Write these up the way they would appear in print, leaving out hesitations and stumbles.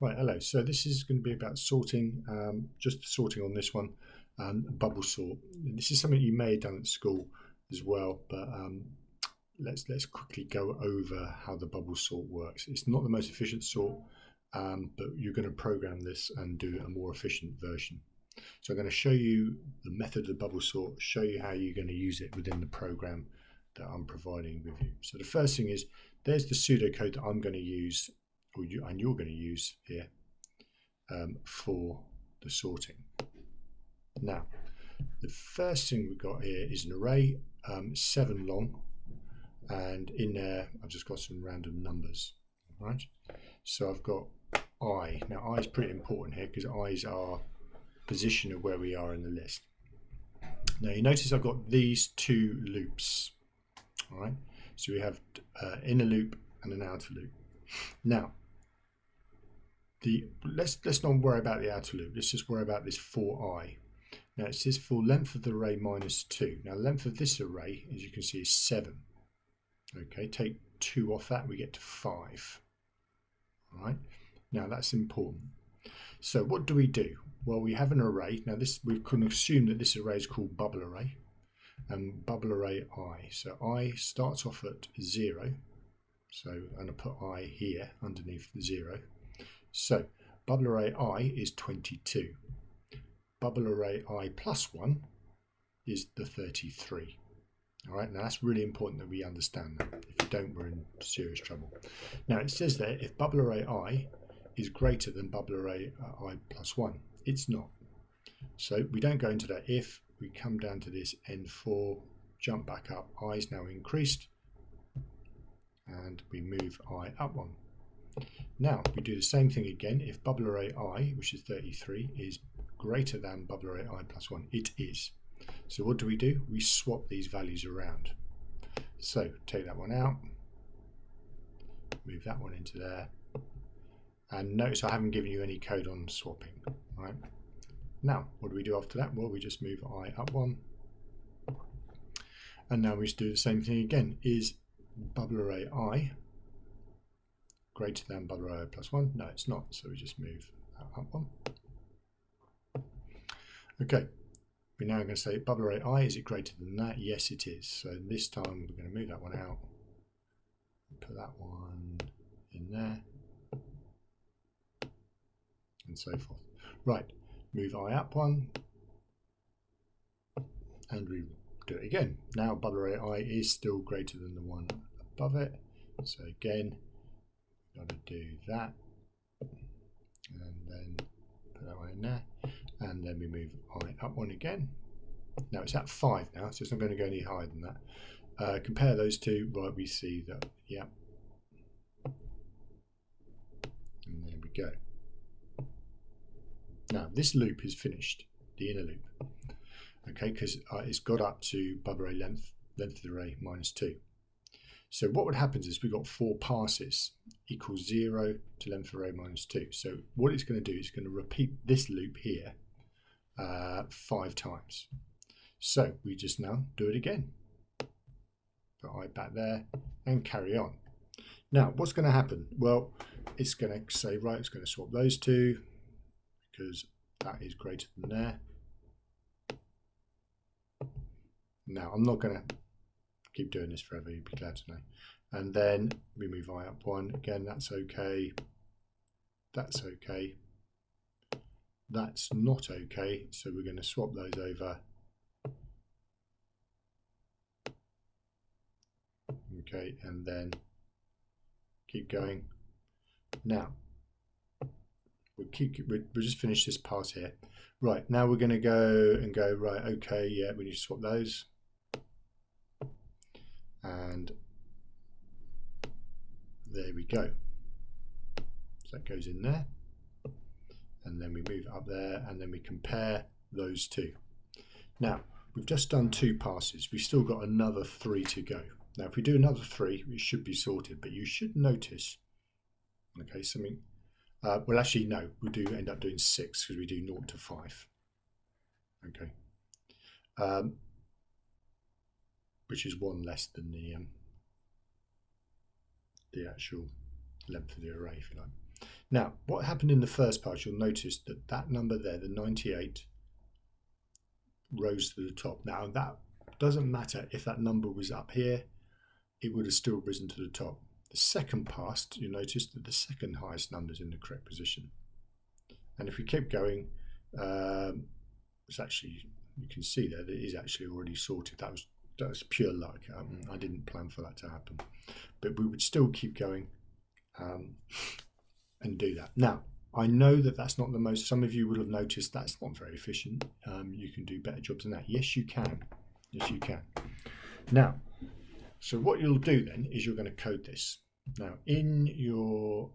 Right, hello. So this is going to be about sorting, just sorting on this one, bubble sort. This is something you may have done at school as well, but let's quickly go over how the bubble sort works. It's not the most efficient sort, but you're going to program this and do a more efficient version. So I'm going to show you the method of the bubble sort, show you how you're going to use it within the program that I'm providing with you. So the first thing is, there's the pseudocode that I'm going to use, and you're going to use here for the sorting. Now, the first thing we've got here is an array, 7 long, and in there I've just got some random numbers. Right, so I've got I. Now I is pretty important here because I's are position of where we are in the list. Now you notice I've got these 2 loops. All right, so we have inner loop and an outer loop. Now let's not worry about the outer loop. Let's just worry about this for I. Now it says for length of the array -2. Now the length of this array, as you can see, is 7. Okay, take 2 off that, we get to 5. All right, now that's important. So what do we do? Well, we have an array. Now this, we can assume that this array is called bubble array, and bubble array I. So I starts off at 0. So I'm going to put I here underneath the 0. So bubble array I is 22. Bubble array I plus 1 is the 33. All right, now that's really important that we understand that. If you don't, we're in serious trouble. Now it says there, if bubble array I is greater than bubble array I plus 1, it's not. So we don't go into that if. We come down to this N4, jump back up, I is now increased, and we move I up 1. Now we do the same thing again. If bubble array I, which is 33, is greater than bubble array I plus 1, it is. So what do? We swap these values around. So take that one out, move that one into there, and notice I haven't given you any code on swapping. Right, now what do we do after that? Well, we just move I up 1, and now we just do the same thing again. Is bubble array I greater than bubble array I plus 1? No, it's not, so we just move that up 1. Okay, we're now going to say bubble array I, is it greater than that? Yes, it is. So this time we're going to move that one out, put that one in there, and so forth. Right, move I up 1, and we do it again. Now bubble array I is still greater than the one above it. So again, got to do that, and then put that one in there, and then we move I up 1 again. Now it's at 5 now, so it's not going to go any higher than that. Compare those two, right, we see that, yeah, and there we go. Now this loop is finished, the inner loop, okay, because it's got up to bubble array length of the array -2. So what would happen is we've got 4 passes equals 0 to length of array -2. So what it's going to do is it's going to repeat this loop here 5 times. So we just now do it again. Put I back there and carry on. Now what's going to happen? Well, it's going to say, right, it's going to swap those 2 because that is greater than there. Now I'm not going to keep doing this forever, you'd be glad to know. And then we move I up 1 again. That's okay, that's okay, that's not okay, so we're going to swap those over. Okay, and then keep going. Now we'll just finish this part here. Right, now we're going to go right, okay, yeah, we need to swap those, and there we go. So that goes in there, and then we move it up there, and then we compare those 2. Now we've just done 2 passes, we've still got another 3 to go. Now if we do another 3, it should be sorted, but you should notice, okay, something, well actually no, we do end up doing 6 because we do 0 to 5, okay, which is 1 less than the actual length of the array, if you like. Now, what happened in the first part, you'll notice that that number there, the 98, rose to the top. Now, that doesn't matter if that number was up here, it would have still risen to the top. The second pass, you notice that the second highest number is in the correct position. And if we keep going, it's actually, you can see there that it is actually already sorted. That was pure luck. I didn't plan for that to happen, but we would still keep going and do that. Now, I know that that's not the most, some of you will have noticed that's not very efficient. You can do better jobs than that. Yes, you can. Yes, you can. Now, so what you'll do then is you're going to code this. Now, in your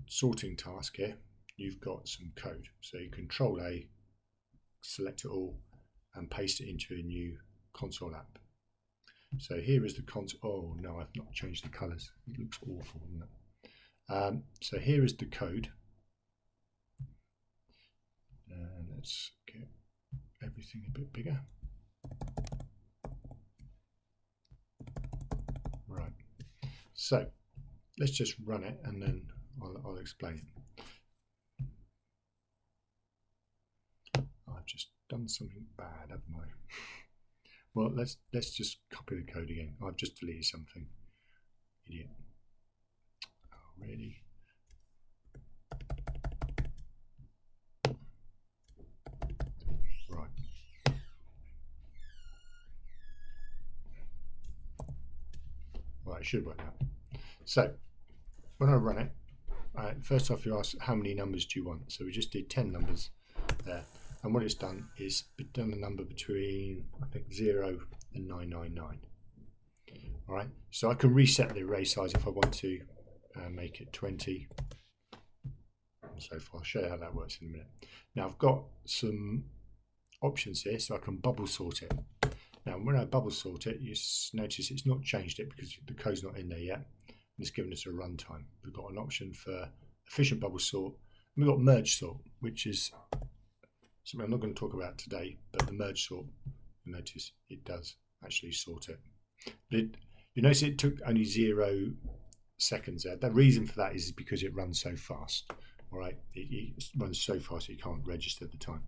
sorting task here, you've got some code. So you Control A, select it all, and paste it into a new console app. So here is the console. Oh no, I've not changed the colors. It looks awful, doesn't it? So here is the code. And let's get everything a bit bigger. Right. So let's just run it and then I'll explain it. I've just done something bad, haven't I? Well, let's just copy the code again. I've just deleted something. Idiot. Oh, really? Right. Right, it should work now. So when I run it, first off you ask how many numbers do you want. So we just did 10 numbers there. And what it's done is done a number between, I think, 0 and 999. All right, so I can reset the array size if I want to make it 20 and so forth. I'll show you how that works in a minute. Now I've got some options here, so I can bubble sort it. Now when I bubble sort it, you notice it's not changed it because the code's not in there yet. And it's given us a runtime. We've got an option for efficient bubble sort. And we've got merge sort, which is something I'm not going to talk about today, but the merge sort, you notice it does actually sort it. But you notice it took only 0 seconds there. The reason for that is because it runs so fast. All right, it runs so fast you can't register the time.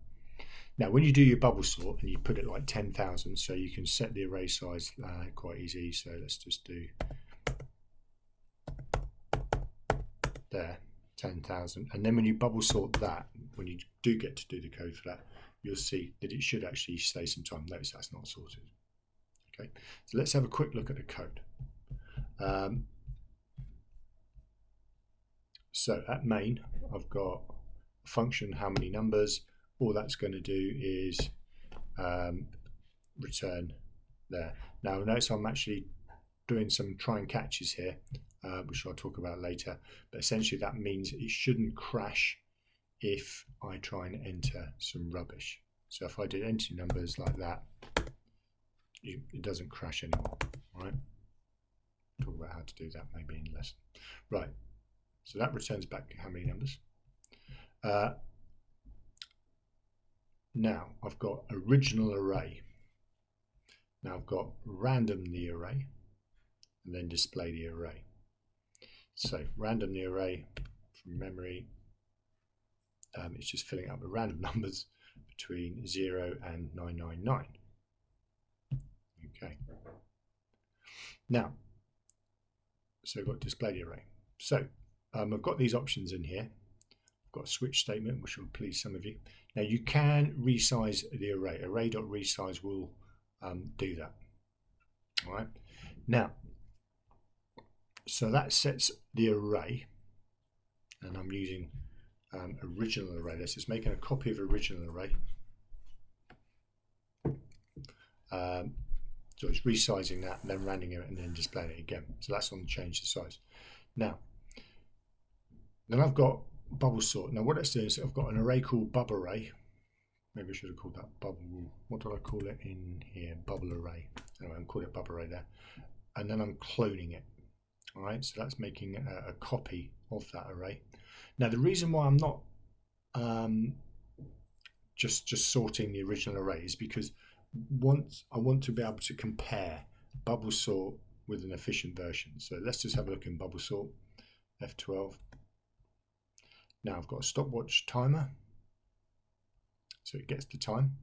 Now, when you do your bubble sort and you put it like 10,000, so you can set the array size quite easy. So let's just do there. 10,000, and then when you bubble sort that, when you do get to do the code for that, you'll see that it should actually stay some time. Notice that's not sorted. Okay, so let's have a quick look at the code. So at main, I've got a function, how many numbers. All that's going to do is return there. Now notice I'm actually doing some try and catches here, which I'll talk about later, but essentially that means it shouldn't crash if I try and enter some rubbish. So if I did empty numbers like that, it doesn't crash anymore. All right, talk about how to do that maybe in a lesson. Right, so that returns back how many numbers. Now I've got original array. Now I've got random the array and then display the array. So random the array from memory, it's just filling up with random numbers between 0 and 999. Okay. Now, so I've got display the array. So I've got these options in here. I've got a switch statement, which will please some of you. Now you can resize the array. Array.resize will do that. All right. Now, so that sets the array, and I'm using original array. Let's just making a copy of original array. So it's resizing that and then rounding it and then displaying it again. So that's on change the size. Now, then I've got bubble sort. Now what it's doing is I've got an array called bubble array. Maybe I should have called that bubble. What did I call it in here? Bubble array. Anyway, I'm calling it bubble array there. And then I'm cloning it. All right, so that's making a copy of that array. Now the reason why I'm not just sorting the original array is because I want to be able to compare bubble sort with an efficient version. So let's just have a look in bubble sort. F12. Now I've got a stopwatch timer, so it gets the time.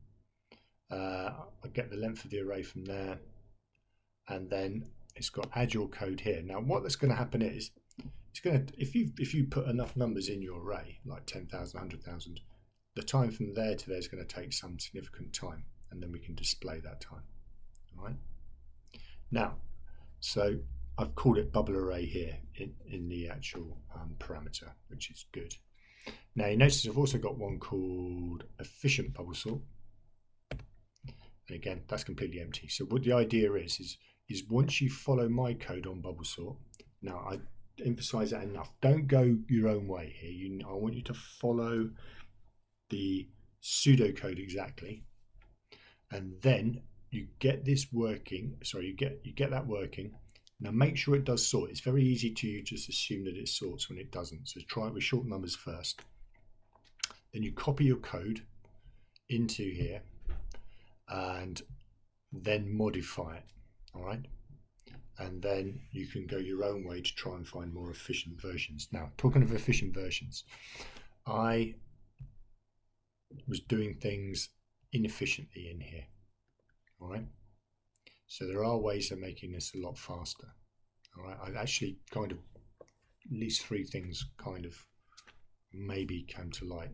I get the length of the array from there, and then it's got add your code here. Now what that's going to happen is, it's going to, if you put enough numbers in your array, like 10,000, 100,000, the time from there to there is going to take some significant time, and then we can display that time. All right. Now, so I've called it bubble array here in the actual parameter, which is good. Now you notice I've also got one called efficient bubble sort, and again that's completely empty. So what the idea is once you follow my code on bubble sort, now I emphasize that enough, don't go your own way here. I want you to follow the pseudocode exactly, and then you get this working. Sorry, you get that working. Now make sure it does sort. It's very easy to just assume that it sorts when it doesn't. So try it with short numbers first. Then you copy your code into here and then modify it. All right. And then you can go your own way to try and find more efficient versions. Now, talking of efficient versions, I was doing things inefficiently in here. All right. So there are ways of making this a lot faster. All right. I actually kind of, at least 3 things kind of maybe came to light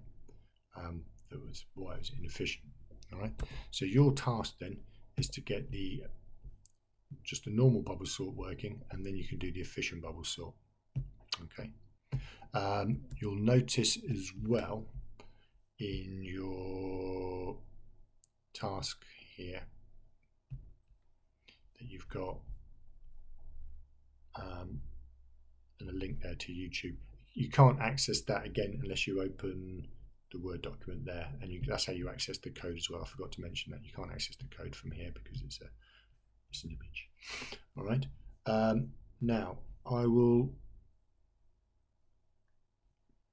that was why it was inefficient. All right. So your task then is to get just a normal bubble sort working, and then you can do the efficient bubble sort. Okay. You'll notice as well in your task here that you've got and a link there to YouTube. You can't access that again unless you open the Word document there, and that's how you access the code as well. I forgot to mention that you can't access the code from here because it's an image. All right. Now I will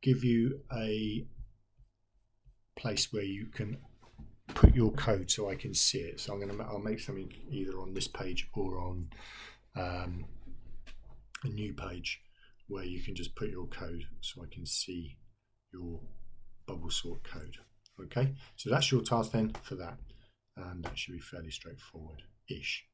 give you a place where you can put your code so I can see it. So I'll make something either on this page or on a new page where you can just put your code so I can see your bubble sort code. Okay, so that's your task then for that, and that should be fairly straightforward-ish.